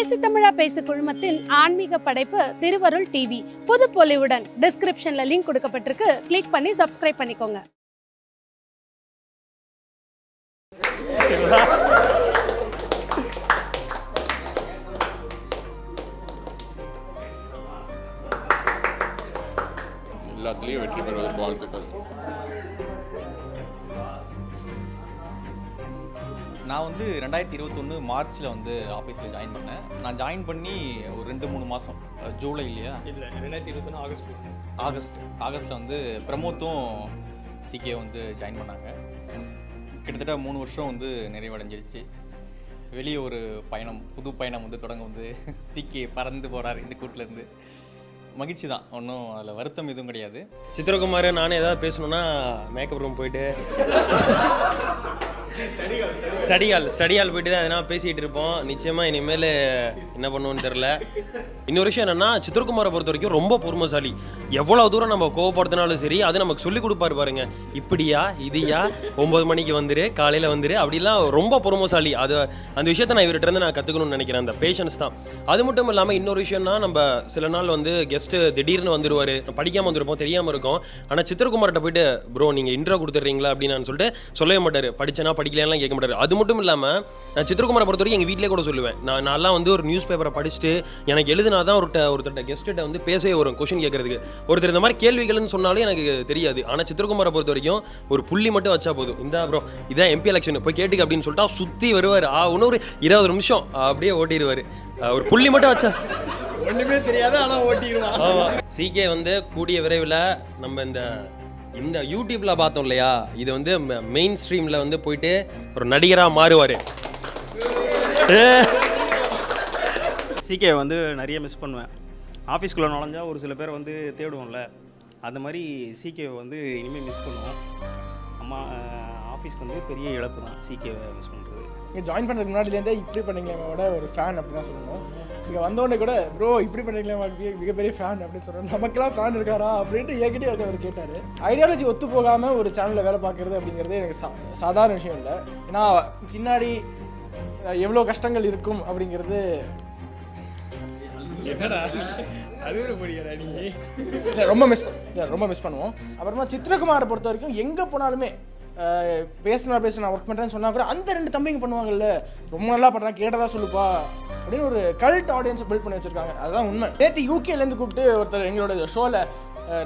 பேசு தமிழா பேசு குழுமத்தின் ஆன்மீக படைப்பு திருவருள் டிவி. புது பொலிவுடன் டிஸ்கிரிப்ஷன்ல லிங்க் கொடுக்கப்பட்டிருக்கு. கிளிக் பண்ணி சப்ஸ்கிரைப் பண்ணிக்கோங்க. எல்லாத்துலேயும் வெற்றி பெறுவதற்கு வாழ்த்துக்கள். நான் வந்து 2021 மார்ச்சில் வந்து ஆஃபீஸில் ஜாயின் பண்ணேன். நான் ஜாயின் பண்ணி ஒரு 2-3 மாதம், ஜூலை இல்லையா? இல்லை, 2021 ஆகஸ்ட்டில் வந்து பிரமோத்தும் சிகே வந்து ஜாயின் பண்ணாங்க. கிட்டத்தட்ட 3 வருஷம் வந்து நிறைவடைஞ்சிருச்சு. வெளியே ஒரு பயணம், புது பயணம் வந்து தொடங்க வந்து சிகே பறந்து போகிறார் இந்த கூட்டிலேருந்து. மகிழ்ச்சி தான், ஒன்றும் அதில் வருத்தம் எதுவும் கிடையாது. சித்திரகுமார் நானே ஏதாவது பேசணுன்னா மேக்கப் ரூம் போயிட்டு ஸ்டடி ஹால் போயிட்டு தான் எதனா பேசிகிட்டு இருப்போம். நிச்சயமாக இனிமேல் என்ன பண்ணுவோன்னு தெரில. இன்னொரு விஷயம் என்னென்னா, சித்திரகுமாரை பொறுத்த வரைக்கும் ரொம்ப பொறுமைசாலி. எவ்வளோ தூரம் நம்ம கோவப்படுத்தினாலும் சரி, அது நமக்கு சொல்லிக் கொடுப்பாரு பாருங்க. இப்படியா இதையா 9 மணிக்கு வந்துரு, காலையில் வந்துரு, அப்படிலாம் ரொம்ப பொறுமைசாலி. அது அந்த விஷயத்தை நான் இவர்கிட்ட நான் கற்றுக்கணும்னு நினைக்கிறேன். அந்த பேஷன்ஸ் தான். அது மட்டும் இல்லாமல் இன்னொரு விஷயம்னா, நம்ம சில நாள் வந்து கெஸ்ட்டு திடீர்னு வந்துடுவார், படிக்காமல் வந்துருப்போம், தெரியாமல் இருக்கும். ஆனால் சித்திரகுமார்கிட்ட போயிட்டு ப்ரோ நீங்கள் இன்ட்ரோ கொடுத்துட்றீங்களா அப்படின்னு சொல்லிட்டு சொல்லவே மாட்டார். படிச்சனா படிக்கலாம்லாம் கேட்க மாட்டார். அது மட்டும் இல்லாமல் நான் சித்திரகுமாரை பொறுத்த வரைக்கும் எங்கள் வீட்டிலே கூட சொல்லுவேன், நான்லாம் வந்து ஒரு நியூஸ் பேப்பரை படிச்சுட்டு எனக்கு எழுதுனா தான் ஒருத்தட்ட கெஸ்ட்டை வந்து பேசவே வரும் கொஷின் கேட்கறதுக்கு. ஒருத்தர் இந்த மாதிரி கேள்விகள்னு சொன்னாலும் எனக்கு தெரியாது. ஆனால் சித்திரகுமாரை பொறுத்த வரைக்கும் ஒரு புள்ளி மட்டும் வச்சா போதும். இந்த ப்ரோ இதான் எம்பி எலெக்ஷன் போய் கேட்டுக்கு அப்படின்னு சொல்லிட்டு சுற்றி வருவார். இன்னொரு 20 நிமிஷம் அப்படியே ஓட்டிடுவார். ஒரு புள்ளி மட்டும் வச்சா ஒன்றுமே தெரியாது, ஆனால் ஓட்டிடுவான். ஆமாம். சிகே வந்து கூடிய விரைவில் நம்ம இந்த யூடியூப்ல பார்த்தோம் இல்லையா, இது வந்து மெயின் ஸ்ட்ரீம்ல வந்து போயிட்டு ஒரு நடிகராக மாறுவார். சிகே வந்து நிறைய மிஸ் பண்ணுவேன். ஆஃபீஸ்குள்ளே நுழைஞ்சா ஒரு சில பேர் வந்து தேடுவோம்ல, அந்த மாதிரி சிகே வந்து இனிமேல் மிஸ் பண்ணுவோம். அம்மா ஆஃபீஸ்க்கு வந்து பெரிய இழப்பு தான் சிகேவை மிஸ் பண்ணுறது. நீங்கள் ஜாயின் பண்ணுறதுக்கு முன்னாடிலேருந்தே இப்படி பண்ணிக்கலாமோட ஒரு ஃபேன் அப்படி தான் சொல்லணும். இங்கே வந்தோடனே கூட ப்ரோ இப்படி பண்ணிக்கலாமா, மிகப்பெரிய ஃபேன் அப்படின்னு சொல்கிறோம். நமக்கெல்லாம் ஃபேன் இருக்காரா அப்படின்ட்டு என்கிட்டே வந்து அவர் கேட்டார். ஐடியாலஜி ஒத்து போகாமல் ஒரு சேனலில் வேலை பார்க்குறது அப்படிங்கிறது எனக்கு சாதாரண விஷயம் இல்லை. ஏன்னா பின்னாடி எவ்வளோ கஷ்டங்கள் இருக்கும் அப்படிங்கிறது ரொம்ப மிஸ் பண்ணுவோம். அப்புறமா சித்திரகுமாரை பொறுத்த வரைக்கும் எங்கே போனாலுமே பேசுனா ஒர்க் பண்ணுறேன்னு சொன்னால் கூட அந்த 2 தம்பிங்க பண்ணுவாங்கல்ல, ரொம்ப நல்லா பண்ணுறாங்க, கேட்டதா சொல்லுப்பா அப்படின்னு ஒரு கல்ட் ஆடியன்ஸை பில்ட் பண்ணி வச்சுருக்காங்க. அதுதான் உண்மை. நேற்று யூகேலேருந்து கூப்பிட்டு ஒருத்தர் எங்களோட ஷோவில்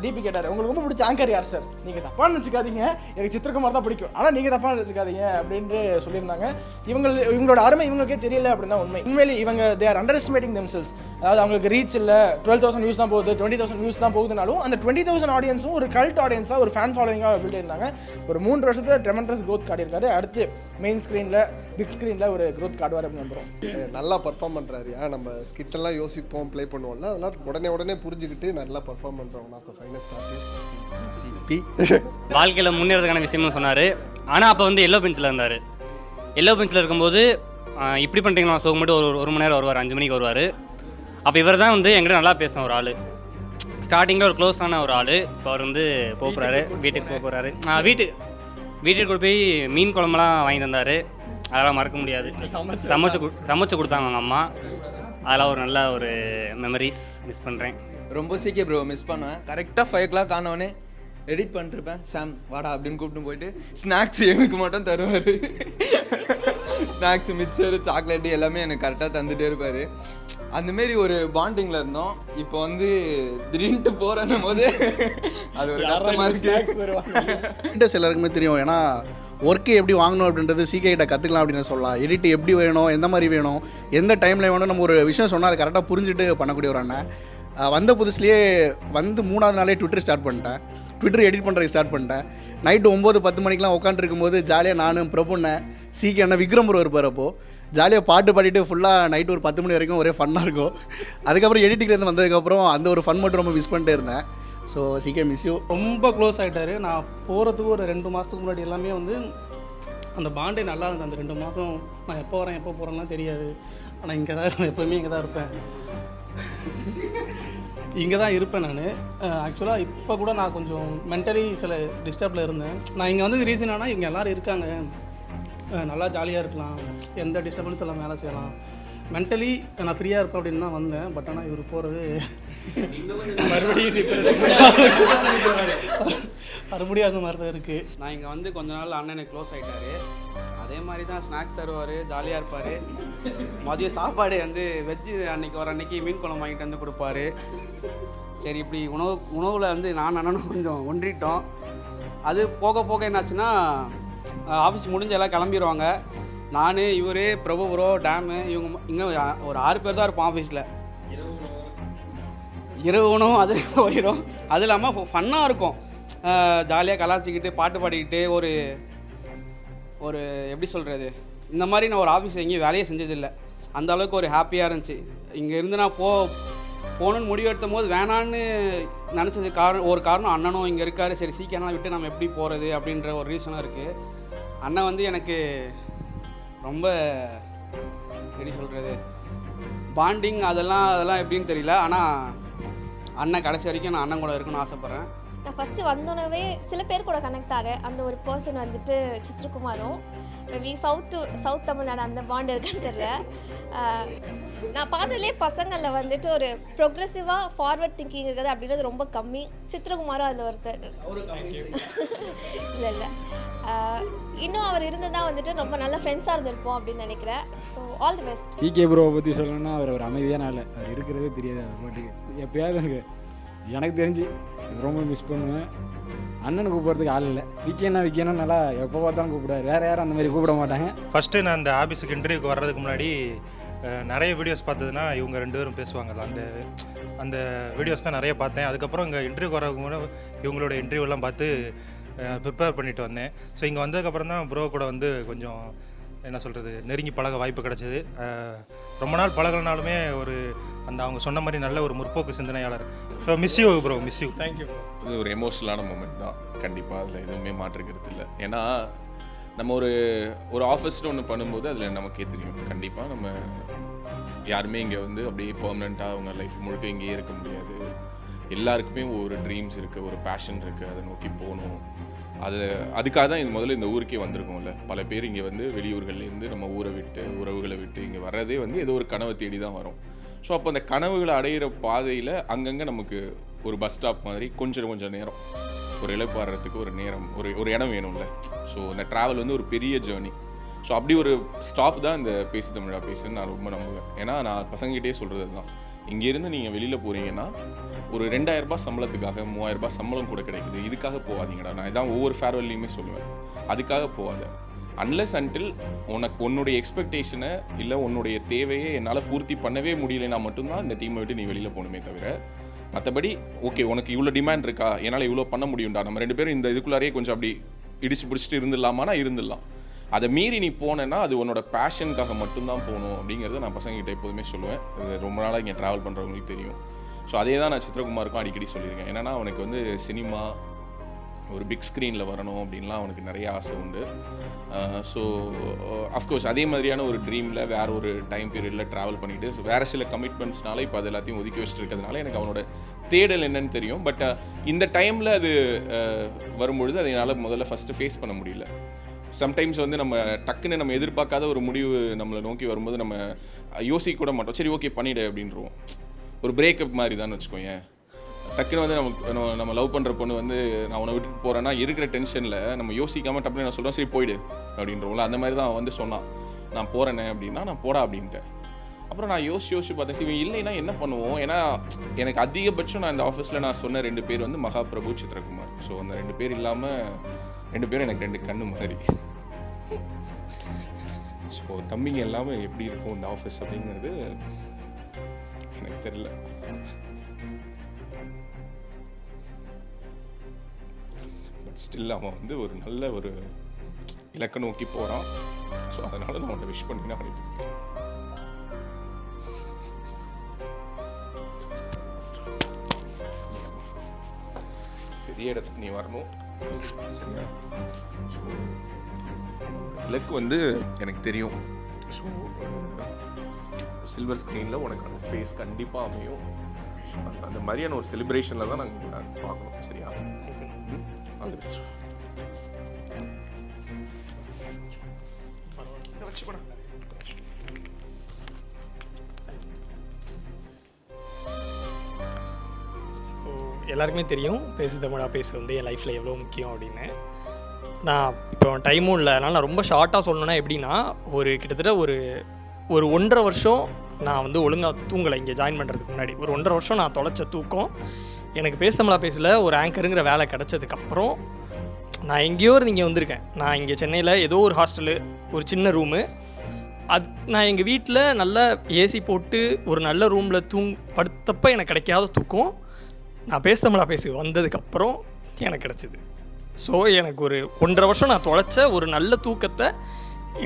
டிபி கேட்டார், உங்களுக்கு ரொம்ப பிடிச்ச ஆங்கர் யார் சார்? நீங்கள் தப்பாக நினச்சிக்காதீங்க, எனக்கு சித்திரகுமார் தான் பிடிக்கும், ஆனால் நீங்கள் தப்பாக நினச்சிக்காதீங்க அப்படின்ட்டு சொல்லியிருந்தாங்க. இவங்களோட அருமை இவங்களுக்கே தெரியல அப்படின்னு தான் உண்மை. உண்மையிலே இவங்க they are under estimating themselves. அதாவது அவங்களுக்கு ரீச் இல்லை, 12,000 வியூஸ் தான் போகுது, 20,000 வியூஸ் தான் போகுதுனாலும் அந்த 20,000 ஆடியன்ஸும் ஒரு கல்ட் ஆடியன்ஸாக, ஒரு ஃபேன் ஃபாலோவிங்காக பில்ட் இருந்தாங்க. ஒரு 3 வருஷத்தில் ட்ரெமெண்டஸ் க்ரோத் காட்டியிருக்காரு. அடுத்து மெயின் ஸ்க்ரீனில் பிக் ஸ்க்ரீனில் ஒரு க்ரோத் காட்டுவார் அப்படின்னு நம்புகிறோம். நல்லா பர்ஃபார்ம் பண்ணுறாரு. நம்ம ஸ்கிட்டெல்லாம் யோசிப்போம், ப்ளே பண்ணுவோம்ல, அதெல்லாம் உடனே புரிஞ்சுக்கிட்டு நல்லா பர்ஃபார்ம் பண்ணுறவங்க ஃபைனஸ்ட் ஆர்டிஸ்ட். வாழ்க்கையில் முன்னேறதுக்கான விஷயமும் சொன்னார். ஆனால் அப்போ வந்து எல்லோ பெஞ்சில் இருந்தார். எல்லோ பெஞ்சில் இருக்கும்போது இப்படி பண்ணுறீங்களா ஷோ மட்டும் ஒரு மணி நேரம் வருவார், 5 மணிக்கு வருவார். அப்போ இவர் தான் வந்து எங்கிட்ட நல்லா பேசின ஒரு ஆள். ஸ்டார்டிங்கில் ஒரு க்ளோஸான ஒரு ஆள். இப்போ அவர் வந்து போகிறாரு, வீட்டுக்கு போகிறாரு. வீட்டுக்கு கொண்டு போய் மீன் குழம்புலாம் வாங்கி தந்தார். அதெல்லாம் மறக்க முடியாது. சமைச்சு கொடுத்தாங்க அவங்க அம்மா. அதெல்லாம் ஒரு நல்ல ஒரு மெமரிஸ். மிஸ் பண்ணுறேன். ரொம்ப சீக்கிரம் ப்ரோ மிஸ் பண்ணுவேன். கரெக்டாக 5 o'clock ஆனவொடனே எடிட் பண்ணிட்டுருப்பேன். சாம் வாடா அப்படின்னு கூப்பிட்டு போயிட்டு ஸ்நாக்ஸ் எனக்கு மட்டும் தருவார். ஸ்நாக்ஸ், மிக்சர், சாக்லேட்டு எல்லாமே எனக்கு கரெக்டாக தந்துகிட்டே இருப்பார். அந்தமாரி ஒரு பாண்டிங்கில் இருந்தோம். இப்போ வந்து திடீர்னுட்டு போகிறன்னும் போது அது ஒரு கஷ்டமாக இருக்குது. எல்லாருக்குமே தெரியும். ஏன்னா ஒர்க்கு எப்படி வாங்கணும் அப்படின்றது சிகே கிட்ட கற்றுக்கலாம் அப்படின்னு சொல்லலாம். எடிட் எப்படி வேணும், எந்த மாதிரி வேணும், எந்த டைமில் வேணும், நம்ம ஒரு விஷயம் சொன்னால் அதை கரெக்டாக புரிஞ்சுட்டு பண்ணக்கூடிய ஒரு அண்ணன். வந்த புதுசுலேயே வந்து 3ஆவது நாளே ட்விட்டர் ஸ்டார்ட் பண்ணிட்டேன். ட்விட்டர் எடிட் பண்ணுறதுக்கு ஸ்டார்ட் பண்ணிட்டேன். நைட்டு 9-10 மணிக்கெலாம் உட்காந்துருக்கும் போது ஜாலியாக நானும் பிரபுண்ணேன், சிகே அண்ணன், விக்ரம் ப்ரோ இருப்பார். அப்போது ஜாலியாக பாட்டு பாடிட்டு ஃபுல்லாக நைட்டு ஒரு 10 மணி வரைக்கும் ஒரே ஃபன்னாக இருக்கும். அதுக்கப்புறம் எடிட்டிங்லேருந்து வந்ததுக்கப்புறம் அந்த ஒரு ஃபன் மட்டும் ரொம்ப மிஸ் பண்ணிட்டே இருந்தேன். So CK miss you. ரொம்ப க்ளோஸ் ஆகிட்டார். நான் போகிறதுக்கு ஒரு 2 மாதத்துக்கு முன்னாடி எல்லாமே வந்து அந்த பாண்டே நல்லா இருந்தது. அந்த 2 மாதம் நான் எப்போ வரேன் எப்போ போகிறேன்லாம் தெரியாது. ஆனால் இங்கே தான் இருப்பேன், எப்போவுமே இங்கே தான் இருப்பேன். இங்கே தான் இருப்பேன் நான். ஆக்சுவலாக இப்போ கூட நான் கொஞ்சம் மென்டலி சில டிஸ்டர்பில் இருந்தேன். நான் இங்கே வந்து ரீசன் இவங்க எல்லோரும் இருக்காங்க, நல்லா ஜாலியாக இருக்கலாம், எந்த டிஸ்டர்பன்ஸ் எல்லாம் வேலை செய்யலாம் மென்டலி நான் ஃப்ரீயாக இருப்பேன் அப்படின்னு தான் வந்தேன். பட் ஆனால் இவர் போகிறது மறுபடியும் அந்த மாதிரி தான் இருக்குது. நான் இங்கே வந்து கொஞ்ச நாள் அண்ணன் எனக்கு க்ளோஸ் ஆகிட்டாரு. அதே மாதிரி தான் ஸ்நாக்ஸ் தருவார், ஜாலியாக இருப்பார். மதியம் சாப்பாடு வந்து வெஜ்ஜு அன்றைக்கி ஒரு அன்றைக்கி மீன் குழம்பு வாங்கிட்டு வந்து கொடுப்பாரு. சரி, இப்படி உணவில் வந்து நான் அண்ணனும் கொஞ்சம் ஒன்றிட்டோம். அது போக போக என்னாச்சுன்னா ஆஃபீஸ் முடிஞ்சு எல்லாம் கிளம்பிடுவாங்க. நான், இவர், பிரபு ப்ரோ, டேமு, இவங்க இங்கே ஒரு 6 பேர் தான் இருப்போம் ஆஃபீஸில். இரவு உணவு அது போயிடும். அது இல்லாமல் ஃபன்னாக இருக்கும். ஜாலியாக கலாச்சிக்கிட்டு பாட்டு பாடிக்கிட்டு ஒரு எப்படி சொல்கிறது, இந்த மாதிரி நான் ஒரு ஆஃபீஸ் எங்கேயும் வேலையே செஞ்சதில்லை. அந்த அளவுக்கு ஒரு ஹாப்பியாக இருந்துச்சு. இங்கே இருந்து நான் போகணுன்னு முடிவு எடுத்தும் போது வேணான்னு நினச்சது ஒரு காரணம் அண்ணனும் இங்கே இருக்கார். சரி, சீக்கிரம் விட்டு நம்ம எப்படி போகிறது அப்படின்ற ஒரு ரீசனும் இருக்குது. அண்ணன் வந்து எனக்கு ரொம்ப எப்படி சொல்கிறது, பாண்டிங் அதெல்லாம் எப்படின்னு தெரியல. ஆனால் அண்ணன் கடைசி வரைக்கும் நான் அண்ணன் கூட இருக்கணும்னு ஆசைப்பட்றேன். நான் ஃபஸ்ட்டு வந்தோடனே சில பேர் கூட கனெக்ட் ஆகிறேன். அந்த ஒரு பர்சன் வந்துட்டு சித்ரகுமாரும். மேபி சவுத் தமிழ்நாடு அந்த பாண்ட் இருக்குன்னு தெரில. நான் பார்த்ததுலேயே பசங்களில் வந்துட்டு ஒரு ப்ரொக்ரெசிவாக ஃபார்வர்ட் திங்கிங் இருக்குது அப்படின்றது ரொம்ப கம்மி. சித்ரகுமாரும் அதில் ஒருத்தர். இல்லை இன்னும் அவர் இருந்ததான் வந்துட்டு ரொம்ப நல்ல ஃப்ரெண்ட்ஸாக இருந்திருப்போம் அப்படின்னு நினைக்கிறேன். So all the best. CK ப்ரோவை பற்றி சொல்லணும்னா அவர் ஒரு அமைதியான ஆள். அவர் இருக்கிறதே தெரியாது. அவர் பாட்டுக்கு எப்பயாவது எனக்கு தெரிஞ்சு ரொம்ப மிஸ் பண்ணுவேன். அண்ணனுக்கு கூப்பிட்றதுக்கு ஆள் இல்லை. விக்கேனா நல்லா எப்போ பார்த்தாலும் கூப்பிடுவார். வேறு யாரும் அந்த மாதிரி கூப்பிட மாட்டாங்க. ஃபஸ்ட்டு நான் அந்த ஆஃபீஸுக்கு இன்டர்வியூக்கு வர்றதுக்கு முன்னாடி நிறைய வீடியோஸ் பார்த்ததுன்னா இவங்க 2 பேரும் பேசுவாங்கல்ல, அந்த வீடியோஸ் தான் நிறைய பார்த்தேன். அதுக்கப்புறம் இங்கே இன்டர்வியூக்கு வர்றதுக்கு முன்னாடி இவங்களோட இன்டர்வியூலாம் பார்த்து ப்ரிப்பேர் பண்ணிட்டு வந்தேன். ஸோ இங்கே வந்ததுக்கப்புறம் தான் ப்ரோ கூட வந்து கொஞ்சம் என்ன சொல்கிறது, நெருங்கி பழக வாய்ப்பு கிடச்சிது. ரொம்ப நாள் பழகினாலுமே அவங்க சொன்ன மாதிரி நல்ல ஒரு முற்போக்கு சிந்தனையாளர். So miss you bro, miss you. Thank you. இது ஒரு எமோஷனலான மூமெண்ட் தான் கண்டிப்பாக. அதில் எதுவுமே மாற்றுக்கிறது இல்லை. ஏன்னா நம்ம ஒரு ஆஃபீஸ்னு ஒன்று பண்ணும்போது அதில் நமக்கே தெரியும், கண்டிப்பாக நம்ம யாருமே இங்கே வந்து அப்படியே பர்மனெண்ட்டாக அவங்க லைஃப் முழுக்க இங்கேயே இருக்க முடியாது. எல்லாருக்குமே ஒரு ட்ரீம்ஸ் இருக்குது, ஒரு பேஷன் இருக்குது, அதை நோக்கி போகணும். அதுக்காக தான் இது முதல்ல இந்த ஊருக்கே வந்திருக்கோம்ல. பல பேர் இங்கே வந்து வெளியூர்கள்லேருந்து நம்ம ஊரை விட்டு, உறவுகளை விட்டு இங்கே வர்றதே வந்து ஏதோ ஒரு கனவை தேடி தான் வரும். ஸோ அப்போ அந்த கனவுகளை அடையிற பாதையில் அங்கங்கே நமக்கு ஒரு பஸ் ஸ்டாப் மாதிரி கொஞ்சம் நேரம் ஒரு இலைப்பாடுறதுக்கு ஒரு நேரம், ஒரு இடம் வேணும்ல. ஸோ அந்த ட்ராவல் வந்து ஒரு பெரிய ஜேர்னி. ஸோ அப்படி ஒரு ஸ்டாப் தான் இந்த பேசு தமிழா பேசுன்னு நான் ரொம்ப நம்புவேன். ஏன்னா நான் பசங்ககிட்டே சொல்கிறது தான், இங்கேருந்து நீங்கள் வெளியில் போகிறீங்கன்னா ஒரு 2000 ரூபாய் சம்பளத்துக்காக 3000 ரூபாய் சம்பளம் கூட கிடைக்குது, இதுக்காக போகாதீங்கடா. நான் இதான் ஒவ்வொரு ஃபேர்வெல்லையுமே சொல்லுவேன், அதுக்காக போகாத. அன்லெஸ் அன்டில் உன்னுடைய எக்ஸ்பெக்டேஷனை இல்லை உன்னுடைய தேவையை என்னால் பூர்த்தி பண்ணவே முடியலைன்னா மட்டும்தான் இந்த டீமை விட்டு நீ வெளியில் போகணுமே தவிர, மற்றபடி ஓகே உனக்கு இவ்வளோ டிமாண்ட் இருக்கா, என்னால் இவ்வளோ பண்ண முடியும்டா, நம்ம 2 பேரும் இந்த இதுக்குள்ளாரையே கொஞ்சம் அப்படி இடிச்சு பிடிச்சிட்டு இருந்துடலாமான்னா இருந்துடலாம். அதை மீறி நீ போனேன்னா அது உன்னோட பேஷனுக்காக மட்டும்தான் போகணும் அப்படிங்கிறத நான் பசங்ககிட்ட எப்போதுமே சொல்லுவேன். இது ரொம்ப நாளாக இங்கே ட்ராவல் பண்ணுறவங்களுக்கு தெரியும். ஸோ அதே தான் நான் சித்ரகுமாருக்கும் அடிக்கடி சொல்லியிருக்கேன். என்னென்னா அவனுக்கு வந்து சினிமா, ஒரு பிக் ஸ்க்ரீனில் வரணும் அப்படின்லாம் அவனுக்கு நிறைய ஆசை உண்டு. ஸோ அஃப்கோர்ஸ் அதே மாதிரியான ஒரு ட்ரீமில் வேறு ஒரு டைம் பீரியடில் ட்ராவல் பண்ணிவிட்டு ஸோ வேறு சில கமிட்மெண்ட்ஸ்னால இப்போ அது எல்லாத்தையும் ஒதுக்கி வச்சுட்டு இருக்கிறதுனால எனக்கு அவனோட தேடல் என்னன்னு தெரியும். பட் இந்த டைமில் அது வரும்பொழுது அதை என்னால் முதல்ல ஃபஸ்ட்டு ஃபேஸ் பண்ண முடியல. சம்டைம்ஸ் வந்து நம்ம டக்குன்னு நம்ம எதிர்பார்க்காத ஒரு முடிவு நம்மளை நோக்கி வரும்போது நம்ம யோசிக்க கூட மாட்டோம். சரி ஓகே பண்ணிவிடு அப்படின்றோம். ஒரு பிரேக்கப் மாதிரி தான் வச்சுக்கோங்க. டக்குன்னு வந்து நம்ம லவ் பண்ணுற பொண்ணு வந்து நான் உன்னை விட்டுட்டு போகிறேன்னா இருக்கிற டென்ஷனில் நம்ம யோசிக்காமல் டப்புன்னு நான் சொல்கிறேன் சரி போயிடு அப்படின்றோம்ல. அந்த மாதிரி தான் வந்து சொன்னான், நான் போகிறேனே அப்படின்னா நான் போடா அப்படின்ட்டேன். அப்புறம் நான் யோசிச்சு பார்த்தேன், இவன் இல்லைன்னா என்ன பண்ணுவோம். ஏன்னா எனக்கு அதிகபட்சம் நான் இந்த ஆஃபீஸில் நான் சொன்ன 2 பேர் வந்து மகாபிரபு, சித்ரகுமார். ஸோ அந்த 2 பேர் இல்லாமல் 2 பேரும் எனக்கு 2 கண்ணு மாதிரி. ஸோ தம்பிங்க இல்லாமல் எப்படி இருக்கும் இந்த ஆஃபீஸ் அப்படிங்கிறது எனக்கு தெரியல. பட் ஸ்டில் அவன் வந்து ஒரு நல்ல ஒரு இலக்கை நோக்கி போகிறான். ஸோ அதனால நான் அவனை விஷ் பண்ணி நான் அனுப்பிட்டேன். பெரிய இடத்துக்கு நீ வரணும் சரியா. ஸோ இலக்கு வந்து எனக்கு தெரியும். ஸோ சில்வர் ஸ்க்ரீனில் உனக்கு அந்த ஸ்பேஸ் கண்டிப்பாக அமையும். ஸோ அந்த மாதிரியான ஒரு செலிப்ரேஷனில் தான் நாங்கள் அடுத்து பார்க்கணும் சரியா. All the best. எல்லாருக்குமே தெரியும் பேசு தமிழா பேசு வந்து என் லைஃப்பில் எவ்வளோ முக்கியம் அப்படின்னு. நான் இப்போ டைமும் இல்லை, அதனால் நான் ரொம்ப ஷார்ட்டாக சொல்லணுன்னா எப்படின்னா, கிட்டத்தட்ட ஒரு 1.5 வருஷம் நான் வந்து ஒழுங்காக தூங்கலை. இங்கே ஜாயின் பண்ணுறதுக்கு முன்னாடி ஒரு 1.5 வருஷம் நான் தொலைச்ச தூக்கம். எனக்கு பேச தமிழா பேசல ஒரு ஆங்கருங்கிற வேலை கிடச்சதுக்கப்புறம் நான் எங்கேயோ இருந்து இங்கே வந்திருக்கேன். நான் இங்கே சென்னையில் ஏதோ ஒரு ஹாஸ்டலு, ஒரு சின்ன ரூமு. நான் எங்கள் வீட்டில் நல்லா ஏசி போட்டு ஒரு நல்ல ரூமில் படுத்தப்போ எனக்கு கிடைக்காத தூக்கம் நான் பேச தமிழா பேசு வந்ததுக்கப்புறம் எனக்கு கிடச்சிது. ஸோ எனக்கு ஒரு 1.5 வருஷம் நான் தொலைச்ச ஒரு நல்ல தூக்கத்தை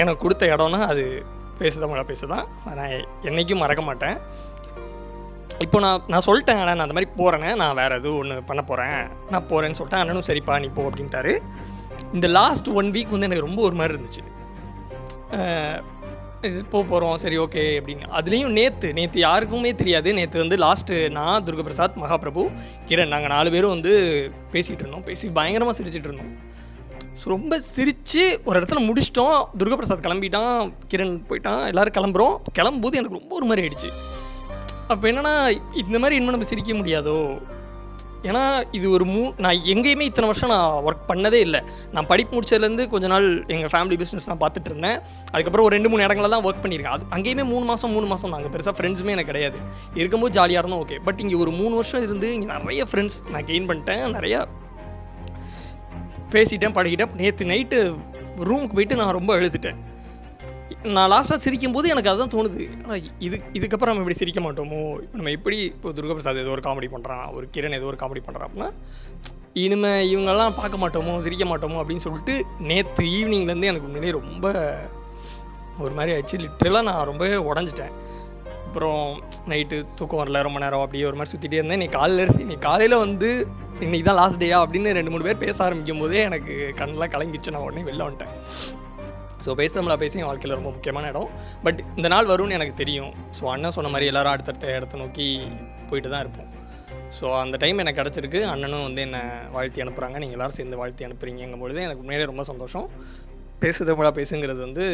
எனக்கு கொடுத்த இடம்னா அது பேச தமிழா பேசு தான். நான் என்றைக்கும் மறக்க மாட்டேன். இப்போ நான் சொல்லிட்டேன், ஆனால் நான் அந்த மாதிரி போகிறேன்னு, நான் வேறு எதுவும் ஒன்று பண்ண போகிறேன், நான் போகிறேன்னு சொல்லிட்டேன். அண்ணனும் சரிப்பா நீ போ அப்படின்ட்டாரு. இந்த லாஸ்ட் 1 வீக் வந்து எனக்கு ரொம்ப ஒரு மாதிரி இருந்துச்சு. போகிறோம் சரி ஓகே அப்படின்னு. அதுலேயும் நேற்று யாருக்குமே தெரியாது. நேற்று வந்து லாஸ்ட்டு நான், துர்கபிரசாத், மகாபிரபு, கிரண், நாங்கள் 4 பேரும் வந்து பேசிகிட்டு இருந்தோம். பேசி பயங்கரமாக சிரிச்சிட்டு இருந்தோம். ஸோ ரொம்ப சிரித்து ஒரு இடத்துல முடிச்சிட்டோம். துர்கபிரசாத் கிளம்பிட்டான், கிரண் போயிட்டான், எல்லோரும் கிளம்பும்போது எனக்கு ரொம்ப ஒரு மாதிரி ஆயிடுச்சு. அப்போ என்னென்னா இந்த மாதிரி இன்னும் நம்ம சிரிக்க முடியாதோ, ஏன்னா இது ஒரு நான் எங்கேயுமே இத்தனை வருஷம் நான் ஒர்க் பண்ணதே இல்லை. நான் படிப்பு முடிச்சதுலேருந்து கொஞ்ச நாள் எங்கள் ஃபேமிலி பிஸ்னஸ் நான் பார்த்துட்டு இருந்தேன். அதுக்கப்புறம் ஒரு 2-3 இடங்களில் தான் ஒர்க் பண்ணியிருக்கேன். அது அங்கேயுமே 3 மாதம் தான். அங்கே பெருசாக ஃப்ரெண்ட்ஸுமே எனக்கு கிடையாது. இருக்கும்போது ஜாலியாக இருந்தோம் ஓகே. பட் இங்கே ஒரு 3 வருஷம் இருந்து இங்கே நிறைய ஃப்ரெண்ட்ஸ் நான் கெயின் பண்ணிட்டேன், நிறையா பேசிட்டேன், பழகிட்டேன். நேற்று நைட்டு ரூமுக்கு போயிட்டு நான் ரொம்ப எழுதிட்டேன். நான் லாஸ்ட்டாக சிரிக்கும்போது எனக்கு அதுதான் தோணுது, ஆனால் இதுக்கப்புறம் நம்ம இப்படி சிரிக்க மாட்டோமோ, நம்ம எப்படி இப்போ துர்கபிரசாத் ஏதோ ஒரு காமெடி பண்ணுறான், ஒரு கிரண் ஏதோ ஒரு காமெடி பண்ணுறான் அப்படின்னா இனிமேல் இவங்கெல்லாம் பார்க்க மாட்டோமோ, சிரிக்க மாட்டோமோ அப்படின்னு சொல்லிட்டு நேற்று ஈவினிங்லேருந்து எனக்கு உண்மையிலே ரொம்ப ஒரு மாதிரி ஆயிடுச்சு. லிட்டரலாக நான் ரொம்பவே உடஞ்சிட்டேன். அப்புறம் நைட்டு தூக்கம் வரல, ரொம்ப நேரம் அப்படியே ஒரு மாதிரி சுற்றிட்டே இருந்தேன். நீ காலையில் வந்து இன்றைக்கி தான் லாஸ்ட் டேயா அப்படின்னு 2-3 பேர் பேச ஆரம்பிக்கும் போதே எனக்கு கண்ணெலாம் கலங்கிடுச்சு. நான் உடனே வெளில வந்துட்டேன். ஸோ பேச தமிழா பேசி என் வாழ்க்கையில் ரொம்ப முக்கியமான இடம். பட் இந்த நாள் வரும்னு எனக்கு தெரியும். ஸோ அண்ணன் சொன்ன மாதிரி எல்லோரும் அடுத்தடுத்த இடத்த நோக்கி போயிட்டு தான் இருப்போம். ஸோ அந்த டைம் எனக்கு கிடச்சிருக்கு. அண்ணனும் வந்து என்னை வாழ்த்தி அனுப்புகிறாங்க, நீங்கள் எல்லோரும் சேர்ந்து வாழ்த்தி அனுப்புகிறீங்கும் பொழுது எனக்கு உண்மையிலே ரொம்ப சந்தோஷம். பேச தமிழா பேசுங்கிறது வந்து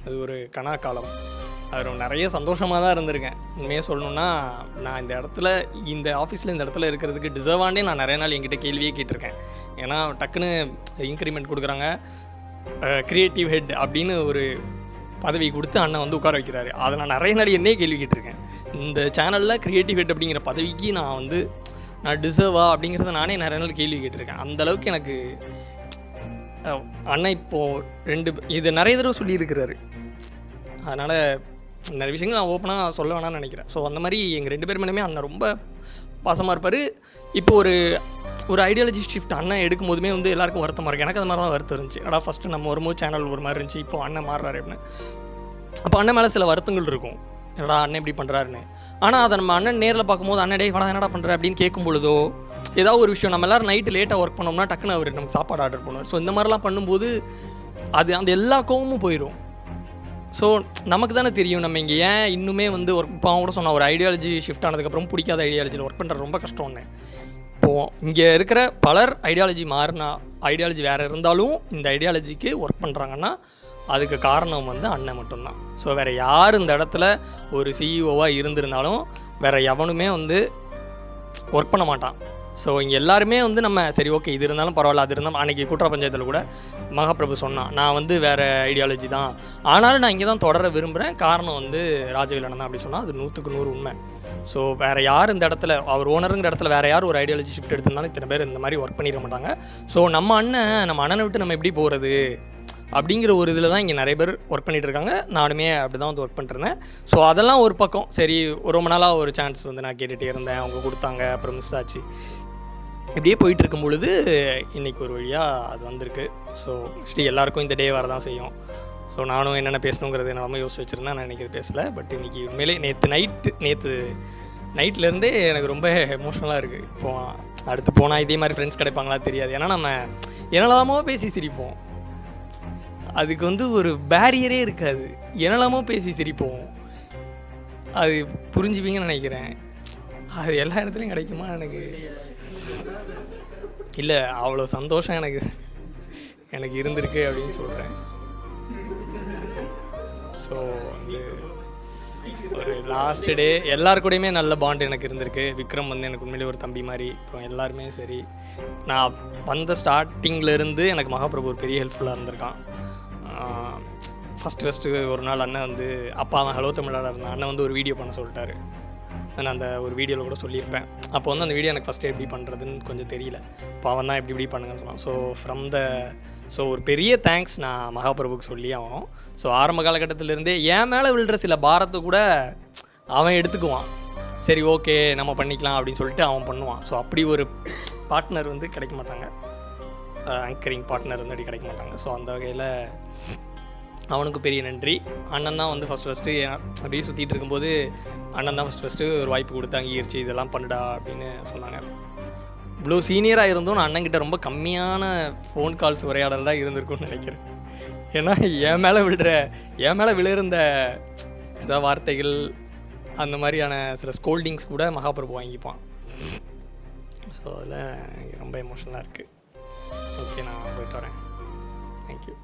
அது ஒரு கனா காலம். அது நிறைய சந்தோஷமாக தான் இருந்திருக்கேன். உண்மையாக சொல்லணுன்னா நான் இந்த ஆஃபீஸில் இந்த இடத்துல இருக்கிறதுக்கு டிசர்வாண்டே நான் நிறைய நாள் என்கிட்ட கேள்வியே கேட்டிருக்கேன். ஏன்னா டக்குன்னு இன்க்ரிமெண்ட் கொடுக்குறாங்க, க்ரியேட்டிவ் ஹெட் அப்படின்னு ஒரு பதவி கொடுத்து அண்ணன் வந்து உட்கார வைக்கிறாரு. அதை நான் நிறைய நாள் என்னையே கேள்வி கேட்டிருக்கேன். இந்த சேனலில் க்ரியேட்டிவ் ஹெட் அப்படிங்கிற பதவிக்கு நான் டிசர்வா அப்படிங்கிறத நானே நிறைய நாள் கேள்வி கேட்டிருக்கேன். அந்தளவுக்கு எனக்கு அண்ணன் இப்போது இது நிறைய தடவை சொல்லியிருக்கிறாரு. அதனால் நிறைய விஷயங்கள் நான் ஓப்பனாக சொல்ல வேணாம்னு நினைக்கிறேன். ஸோ அந்த மாதிரி எங்கள் 2 பேர் மேலுமே அண்ணன் ரொம்ப பாசமாக இருப்பார். இப்போ ஒரு ஐடியாலஜி ஷிஃப்ட் அண்ணன் எடுக்கும் போதுமே வந்து எல்லாருக்கும் வருத்தமாக இருக்குது. எனக்கு அது மாதிரி தான் வருத்தம் இருந்துச்சு. ஆனால் ஃபஸ்ட்டு நம்ம வரும்போது சேனல் ஒரு மாதிரி இருந்துச்சு, இப்போ அண்ணன் மாறுறாரு அப்படின்னு. அப்போ அண்ணன் மேலே சில வருத்தங்கள் இருக்கும், என்னடா அண்ணன் இப்படி பண்ணுறாருன்னு. ஆனால் அதை நம்ம அண்ணன் நேரில் பார்க்கும்போது அண்ணன் டே வடா என்னடா பண்ணுற அப்படின்னு கேட்கும் பொழுதோ, ஏதாவது ஒரு விஷயம் நம்ம எல்லோரும் நைட்டு லேட்டாக ஒர்க் பண்ணோம்னா டக்குன்னு அவர் நமக்கு சாப்பாடு ஆர்டர் பண்ணுவார். ஸோ இந்த மாதிரிலாம் பண்ணும்போது அந்த எல்லா கோவமும் போயிடும். ஸோ நமக்கு தானே தெரியும் நம்ம இங்கே ஏன் இன்னுமே வந்து இப்போ அவங்க கூட சொன்னால் ஒரு ஐடியாலஜி ஷிஃப்ட் ஆனதுக்கப்புறம் பிடிக்காத ஐடியாலஜியில் ஒர்க் பண்ணுறது ரொம்ப கஷ்டம்னு. இப்போது இங்கே இருக்கிற பலர் ஐடியாலஜி வேறு இருந்தாலும் இந்த ஐடியாலஜிக்கு ஒர்க் பண்ணுறாங்கன்னா அதுக்கு காரணம் வந்து அண்ணன் மட்டும்தான். ஸோ வேறு யார் இந்த இடத்துல ஒரு சிஇஓவாக இருந்திருந்தாலும் வேறு எவனுமே வந்து ஒர்க் பண்ண மாட்டான். ஸோ இங்கே எல்லாருமே வந்து நம்ம சரி ஓகே இது இருந்தாலும் பரவாயில்ல, அது இருந்தாலும் அன்றைக்கி கூட்டுறவு பஞ்சாயத்தில் கூட மகாபிரபு சொன்னான், நான் வந்து வேறு ஐடியாலஜி தான், ஆனாலும் நான் இங்கே தான் தொடர விரும்புகிறேன், காரணம் வந்து ராஜவேலன் தான் அப்படி சொன்னால் அது 100க்கு 100 உண்மை. ஸோ வேறு யார் இந்த இடத்துல அவர் ஓனருங்கிற இடத்துல வேறு யார் ஒரு ஐடியாலஜி ஷிஃப்ட் எடுத்திருந்தாலும் இத்தனை பேர் இந்த மாதிரி ஒர்க் பண்ணிட மாட்டாங்க. ஸோ நம்ம அண்ணனை விட்டு நம்ம எப்படி போகிறது அப்படிங்கிற ஒரு இதில் தான் இங்கே நிறைய பேர் ஒர்க் பண்ணிகிட்டு இருக்காங்க. நானுமே அப்படி தான் வந்து ஒர்க் பண்ணிட்டுருந்தேன். ஸோ அதெல்லாம் ஒரு பக்கம் சரி, ரொம்ப நாளாக ஒரு சான்ஸ் வந்து நான் கேட்டுகிட்டே இருந்தேன், அவங்க கொடுத்தாங்க, அப்புறம் மிஸ் ஆச்சு. இப்படியே போயிட்டு இருக்கும் பொழுது இன்றைக்கி ஒரு வழியாக அது வந்திருக்கு. ஸோ ஆக்சுவலி எல்லாேருக்கும் இந்த டே வர தான் செய்யும். ஸோ நானும் என்னென்ன பேசணுங்கிறது என்னெல்லாமல் யோசிச்சு வச்சுருந்தேன். நான் இன்றைக்கி பேசலை. பட் இன்றைக்கி உண்மையிலே நேற்று நைட்லேருந்தே எனக்கு ரொம்ப எமோஷ்னலாக இருக்குது. இப்போது அடுத்து போனால் இதே மாதிரி ஃப்ரெண்ட்ஸ் கிடைப்பாங்களா தெரியாது. ஏன்னா நம்ம என்னெல்லாமோ பேசி சிரிப்போம், அதுக்கு வந்து ஒரு பேரியரே இருக்காது, என்னெல்லாமோ பேசி சிரிப்போம். அது புரிஞ்சுப்பீங்கன்னு நினைக்கிறேன். அது எல்லா இடத்துலையும் கிடைக்குமா எனக்கு இல்லை, அவ்வளோ சந்தோஷம் எனக்கு இருந்திருக்கு அப்படின்னு சொல்கிறேன். ஸோ வந்து ஒரு லாஸ்ட் டே எல்லார் கூடயுமே நல்ல பாண்ட் எனக்கு இருந்திருக்கு. விக்ரம் வந்து எனக்கு உண்மையிலே ஒரு தம்பி மாதிரி. அப்புறம் எல்லாருமே சரி, நான் வந்த ஸ்டார்டிங்லேருந்து எனக்கு மகாபிரபு ஒரு பெரிய ஹெல்ப்ஃபுல்லாக இருந்திருக்கான். ஃபஸ்ட்டு ஒரு நாள் அண்ணன் வந்து அப்பா அவன் ஹலோ தமிழாக இருந்தான். அண்ணன் வந்து ஒரு வீடியோ பண்ண சொல்லிட்டாரு. நான் அந்த ஒரு வீடியோவில் கூட சொல்லியிருப்பேன். அப்போ வந்து அந்த வீடியோ எனக்கு ஃபஸ்ட்டு எப்படி பண்ணுறதுன்னு கொஞ்சம் தெரியல. இப்போ அவன் தான் இப்படி பண்ணுங்கன்னு சொன்னான். ஸோ ஒரு பெரிய தேங்க்ஸ் நான் மகாபிரபுக்கு சொல்லி ஆகணும். ஸோ ஆரம்ப காலகட்டத்திலேருந்தே என் மேலே விழுற சில பாரத்தை கூட அவன் எடுத்துக்குவான். சரி ஓகே நம்ம பண்ணிக்கலாம் அப்படின்னு சொல்லிட்டு அவன் பண்ணுவான். ஸோ அப்படி ஒரு பார்ட்னர் வந்து கிடைக்க மாட்டாங்க. ஆங்கரிங் பார்ட்னர் வந்து அப்படி கிடைக்க மாட்டாங்க. ஸோ அந்த வகையில் அவனுக்கு பெரிய நன்றி. அண்ணன் தான் வந்து ஃபஸ்ட்டு அப்படியே சுற்றிட்டு இருக்கும்போது அண்ணன் தான் ஃபஸ்ட்டு ஒரு வாய்ப்பு கொடுத்து அங்கீகரிச்சு இதெல்லாம் பண்ணுடா அப்படின்னு சொன்னாங்க. இவ்வளோ சீனியராக இருந்தும் நான் அண்ணன்கிட்ட ரொம்ப கம்மியான ஃபோன் கால்ஸ் உரையாடல் தான் இருந்திருக்கும்னு நினைக்கிறேன். ஏன்னா என் மேலே விழுந்த சில வார்த்தைகள் அந்த மாதிரியான சில ஸ்கோல்டிங்ஸ் கூட மகாபிரபு வாங்கிப்பான். ஸோ அதில் எனக்கு ரொம்ப எமோஷனலாக இருக்குது. ஓகே நான் போயிட்டு வரேன். தேங்க்யூ.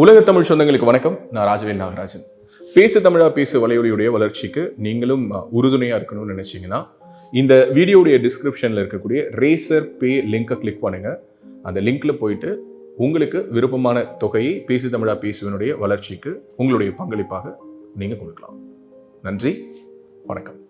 உலக தமிழ் சொந்தங்களுக்கு வணக்கம். நான் ராஜவேல் நாகராஜன். பேசு தமிழா பேசு வலையொலியுடைய வளர்ச்சிக்கு நீங்களும் உறுதுணையாக இருக்கணும்னு நினச்சிங்கன்னா இந்த வீடியோடைய டிஸ்கிரிப்ஷனில் இருக்கக்கூடிய ரேசர் பே லிங்கை கிளிக் பண்ணுங்கள். அந்த லிங்க்கில் போயிட்டு உங்களுக்கு விருப்பமான தொகையை பேசு தமிழா பேசுவனுடைய வளர்ச்சிக்கு உங்களுடைய பங்களிப்பாக நீங்கள் கொடுக்கலாம். நன்றி, வணக்கம்.